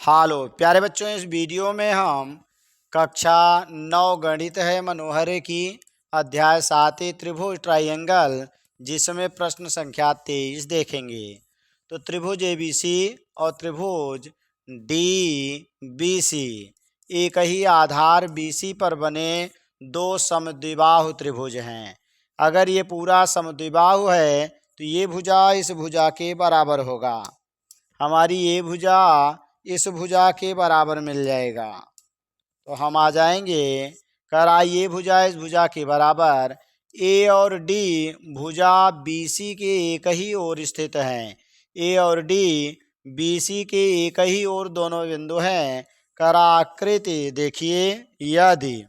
हालो प्यारे बच्चों, इस वीडियो में हम कक्षा 9 गणित है मनोहर की अध्याय 7 त्रिभुज ट्राइंगल जिसमें प्रश्न संख्या 23 देखेंगे। तो त्रिभुज ABC और त्रिभुज DBC एक ही आधार BC पर बने दो समद्विबाहु त्रिभुज हैं। अगर ये पूरा समद्विबाहु है तो ये भुजा इस भुजा के बराबर होगा। हमारी ये भुजा इस भुजा के बराबर मिल जाएगा। तो हम आ जाएंगे ये भुजा इस भुजा के बराबर। ए और डी भुजा BC के एक ही ओर स्थित हैं। ए और डी BC के एक ही ओर दोनों बिंदु हैं। आकृति देखिए, यदि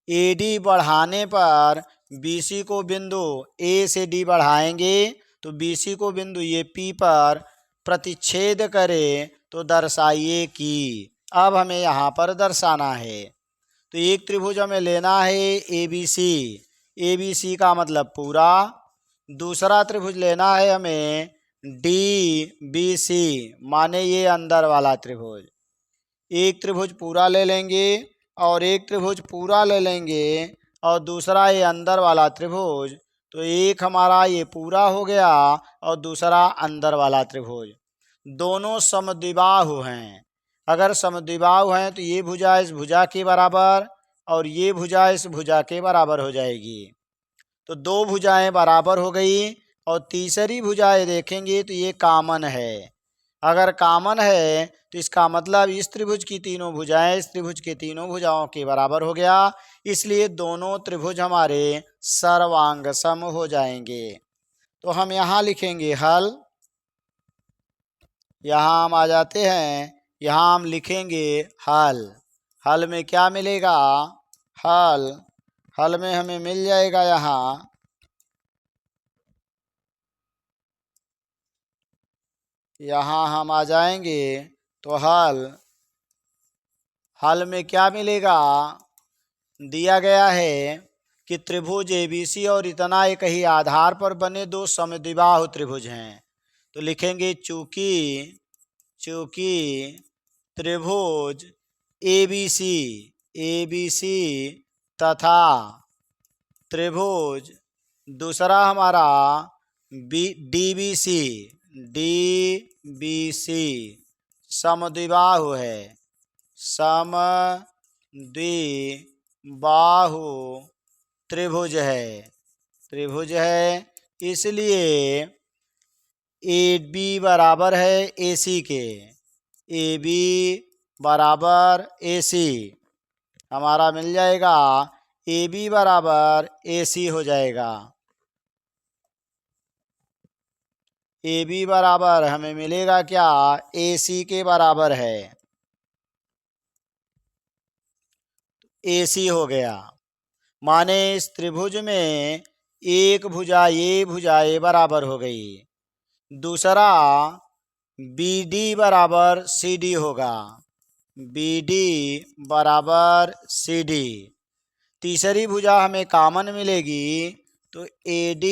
AD बढ़ाने पर BC को बिंदु A से D बढ़ाएंगे तो BC को बिंदु ये P पर प्रतिच्छेद करे तो दर्शाइए कि। अब हमें यहाँ पर दर्शाना है। तो एक त्रिभुज हमें लेना है ABC। ABC का मतलब पूरा। दूसरा त्रिभुज लेना है हमें DBC, माने ये अंदर वाला त्रिभुज। एक त्रिभुज पूरा ले लेंगे और एक त्रिभुज पूरा ले लेंगे और दूसरा ये अंदर वाला त्रिभुज। तो एक हमारा ये पूरा हो गया और दूसरा अंदर वाला त्रिभुज। दोनों समद्विबाहु हैं। अगर समद्विबाहु हैं तो ये भुजा इस भुजा के बराबर और ये भुजा इस भुजा के बराबर हो जाएगी। तो दो भुजाएं बराबर हो गई। और तीसरी भुजाएं देखेंगे तो ये कामन है। अगर कामन है तो इसका मतलब इस त्रिभुज की तीनों भुजाएं इस त्रिभुज के तीनों भुजाओं के बराबर हो गया। इसलिए दोनों त्रिभुज हमारे सर्वांग सम हो जाएंगे। तो हम यहाँ लिखेंगे हल। यहाँ हम आ जाते हैं, यहाँ हम लिखेंगे हल। हल में क्या मिलेगा? हल में हमें मिल जाएगा यहाँ हम आ जाएंगे तो हल में क्या मिलेगा? दिया गया है कि त्रिभुज ABC और इतना एक ही आधार पर बने दो समद्विबाहु त्रिभुज हैं। तो लिखेंगे चूंकि त्रिभुज ABC तथा त्रिभुज दूसरा हमारा DBC समद्विबाहु है। समद्विबाहु त्रिभुज है। इसलिए AB बराबर है AC के। AB बराबर AC हमारा मिल जाएगा। AB बराबर AC हो जाएगा। AB बराबर हमें मिलेगा क्या? AC के बराबर है। AC हो गया, माने इस त्रिभुज में एक भुजा ये बराबर हो गई। दूसरा BD बराबर CD होगा। BD बराबर CD। तीसरी भुजा हमें कामन मिलेगी तो AD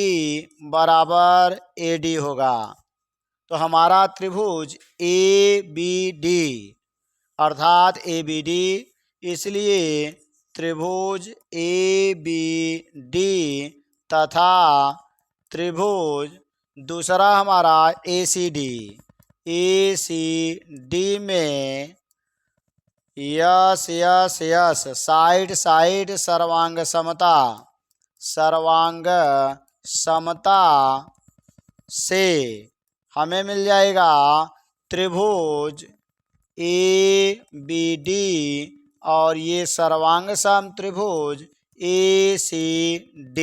बराबर AD होगा। तो हमारा त्रिभुज ABD अर्थात ABD, इसलिए त्रिभुज ABD तथा त्रिभुज दूसरा हमारा ACD में यस साइड सर्वांग समता से हमें मिल जाएगा त्रिभुज ABD और ये सर्वांग सम त्रिभुज ACD।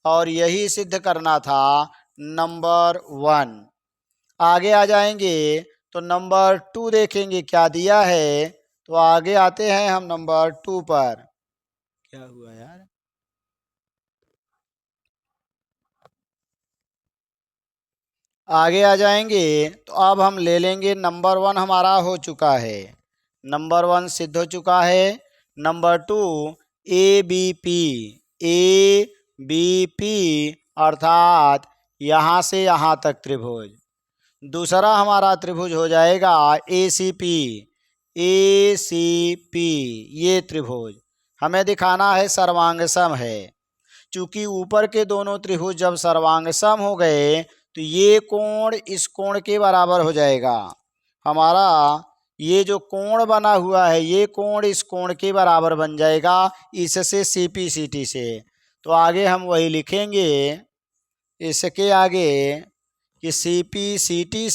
और यही सिद्ध करना था नंबर 1। आगे आ जाएंगे तो नंबर 2 देखेंगे क्या दिया है। तो आगे आते हैं हम नंबर 2 पर। क्या हुआ यार? आगे आ जाएंगे तो अब हम ले लेंगे नंबर 1 हमारा हो चुका है। नंबर 1 सिद्ध हो चुका है। नंबर 2 ABP अर्थात यहाँ से यहाँ तक त्रिभुज। दूसरा हमारा त्रिभुज हो जाएगा ACP। ACP ये त्रिभुज हमें दिखाना है सर्वांग सम है। चूंकि ऊपर के दोनों त्रिभुज जब सर्वांग सम हो गए तो ये कोण इस कोण के बराबर हो जाएगा। हमारा ये जो कोण बना हुआ है ये कोण इस कोण के बराबर बन जाएगा इससे CPCT से। तो आगे हम वही लिखेंगे इसके आगे कि CPCT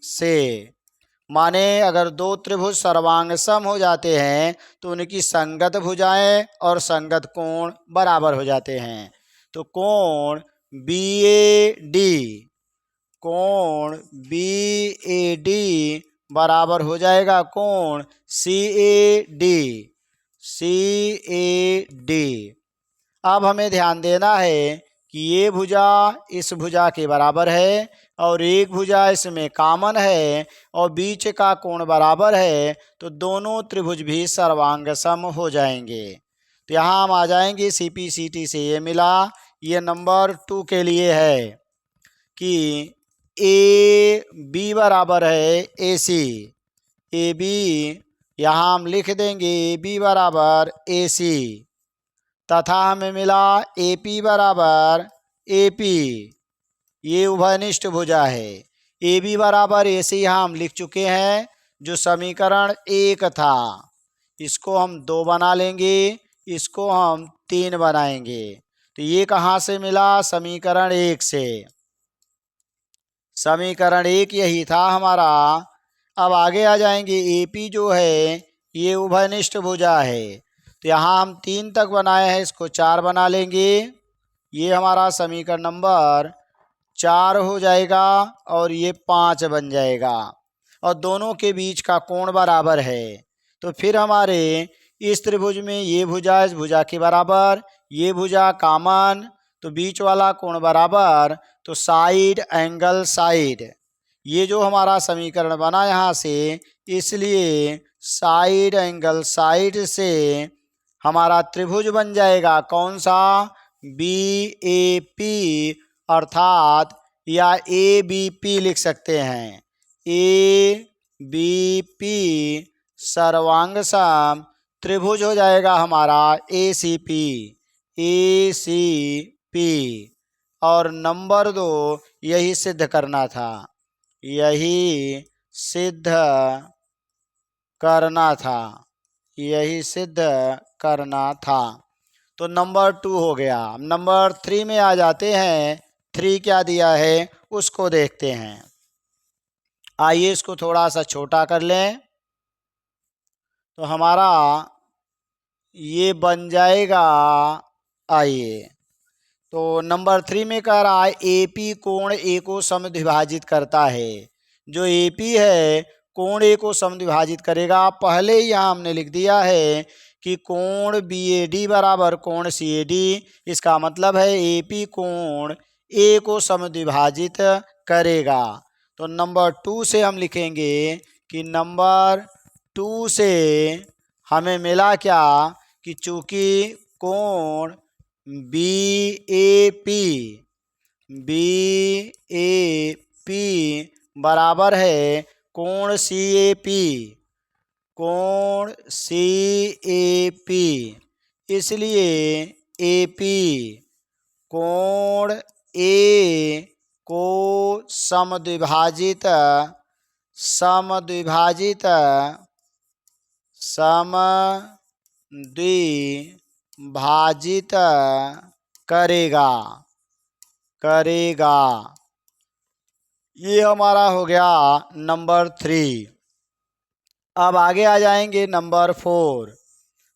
से माने अगर दो त्रिभुज सर्वांग सम हो जाते हैं तो उनकी संगत भुजाएं और संगत कोण बराबर हो जाते हैं। तो कोण BAD बराबर हो जाएगा कोण CAD। अब हमें ध्यान देना है कि ये भुजा इस भुजा के बराबर है और एक भुजा इसमें कॉमन है और बीच का कोण बराबर है, तो दोनों त्रिभुज भी सर्वांग सम हो जाएंगे। तो यहाँ हम आ जाएंगे CPCT से ये मिला। ये नंबर 2 के लिए है कि AB बराबर है AC। AB यहाँ हम लिख देंगे AB बराबर AC तथा हमें मिला AP बराबर AP। ये उभयनिष्ठ भुजा है। AB बराबर AC यहाँ हम लिख चुके हैं जो समीकरण 1 था। इसको हम 2 बना लेंगे, इसको हम 3 बनाएंगे। तो ये कहाँ से मिला? समीकरण 1 से। समीकरण 1 यही था हमारा। अब आगे आ जाएंगे। AP जो है ये उभयनिष्ठ भुजा है, तो यहाँ हम 3 तक बनाए हैं, इसको 4 बना लेंगे। ये हमारा समीकरण नंबर 4 हो जाएगा और ये 5 बन जाएगा और दोनों के बीच का कोण बराबर है। तो फिर हमारे इस त्रिभुज में ये भुजा इस भुजा के बराबर, ये भुजा कॉमन, तो बीच वाला कोण बराबर, तो साइड एंगल साइड। ये जो हमारा समीकरण बना यहाँ से, इसलिए साइड एंगल साइड से हमारा त्रिभुज बन जाएगा कौन सा? BAP अर्थात या ABP लिख सकते हैं। ABP सर्वांग सम त्रिभुज हो जाएगा हमारा ACP। और नंबर 2 यही सिद्ध करना था, यही सिद्ध करना था। तो नंबर 2 हो गया। नंबर 3 में आ जाते हैं। 3 क्या दिया है उसको देखते हैं। आइए इसको थोड़ा सा छोटा कर लें तो हमारा ये बन जाएगा। आइए तो नंबर 3 में कह रहा है AP कोण A को समद्विभाजित करता है। जो AP है कोण A को समद्विभाजित करेगा। पहले ही यहाँ हमने लिख दिया है कि कोण BAD बराबर कोण CAD। इसका मतलब है AP कोण A को समद्विभाजित करेगा। तो नंबर 2 से हम लिखेंगे कि नंबर 2 से हमें मिला क्या कि चूंकि कोण BAP बराबर है कोण CAP, इसलिए AP कोण A को समद्विभाजित करेगा। ये हमारा हो गया नंबर 3। अब आगे आ जाएंगे नंबर 4।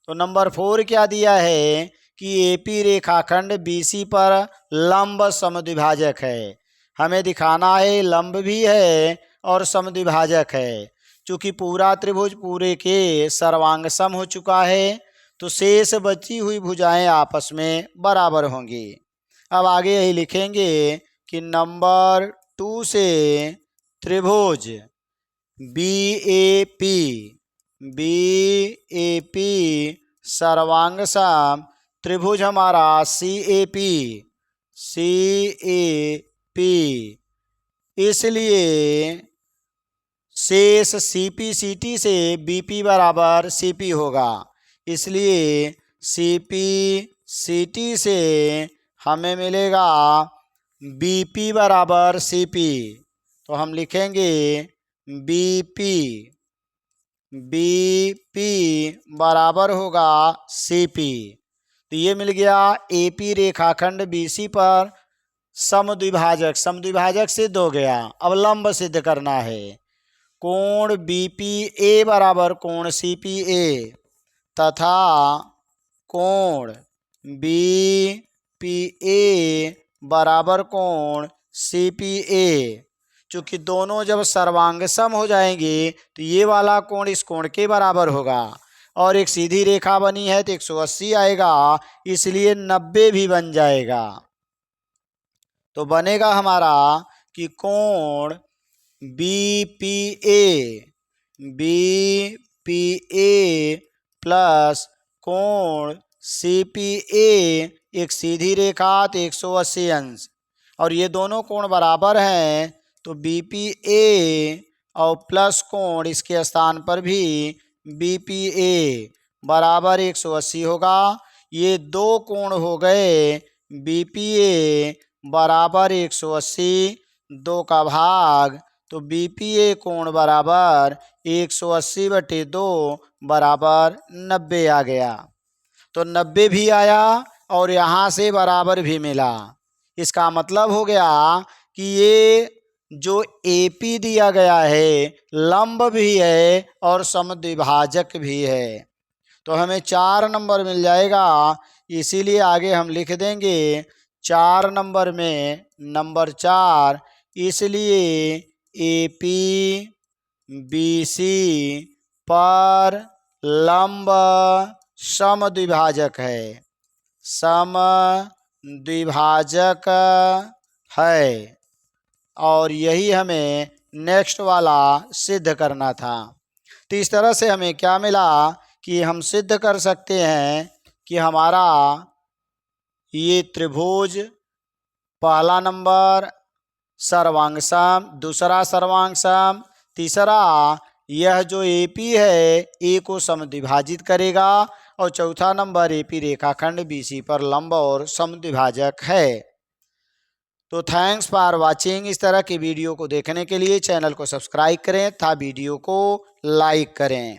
तो नंबर 4 क्या दिया है कि AP रेखाखंड BC पर लंब समद्विभाजक है। हमें दिखाना है लंब भी है और समद्विभाजक है। चूँकि पूरा त्रिभुज पूरे के सर्वांग सम हो चुका है, तो शेष बची हुई भुजाएं आपस में बराबर होंगी। अब आगे यही लिखेंगे कि नंबर 2 से त्रिभुज BAP सर्वांग सम त्रिभुज हमारा CAP। इसलिए शेष CPCT से BP बराबर CP होगा। इसलिए CPCT से हमें मिलेगा BP बराबर CP। तो हम लिखेंगे BP बराबर होगा CP। तो ये मिल गया AP रेखाखंड BC पर समद्विभाजक। समद्विभाजक सिद्ध हो गया। अब लंब सिद्ध करना है। कोण BPA बराबर कोण CPA तथा कोण BPA बराबर कोण CPA। चूंकि दोनों जब सर्वांग सम हो जाएंगे तो ये वाला कोण इस कोण के बराबर होगा और एक सीधी रेखा बनी है तो 180 आएगा, इसलिए 90 भी बन जाएगा। तो बनेगा हमारा कि कोण BPA प्लस कोण CPA एक सीधी रेखा तो 180 अंश, और ये दोनों कोण बराबर हैं तो BPA और प्लस कोण इसके स्थान पर भी BPA बराबर 180 होगा। ये दो कोण हो गए BPA बराबर 180, 2 का भाग, तो BPA कोण बराबर 180/2 बराबर 90 आ गया। तो 90 भी आया और यहाँ से बराबर भी मिला। इसका मतलब हो गया कि ये जो AP दिया गया है लंब भी है और समद्विभाजक भी है। तो हमें 4 नंबर मिल जाएगा। इसीलिए आगे हम लिख देंगे 4 नंबर में नंबर 4, इसलिए AP BC पर लंब समद्विभाजक है। समद्विभाजक है और यही हमें नेक्स्ट वाला सिद्ध करना था। तो इस तरह से हमें क्या मिला कि हम सिद्ध कर सकते हैं कि हमारा ये त्रिभुज पहला नंबर सर्वांग सम, दूसरा सर्वांग सम, तीसरा यह जो AP है A को समद्विभाजित करेगा और चौथा नंबर AP रेखाखंड BC पर लंब और समद्विभाजक है। तो थैंक्स फॉर वाचिंग। इस तरह की वीडियो को देखने के लिए चैनल को सब्सक्राइब करें तथा वीडियो को लाइक करें।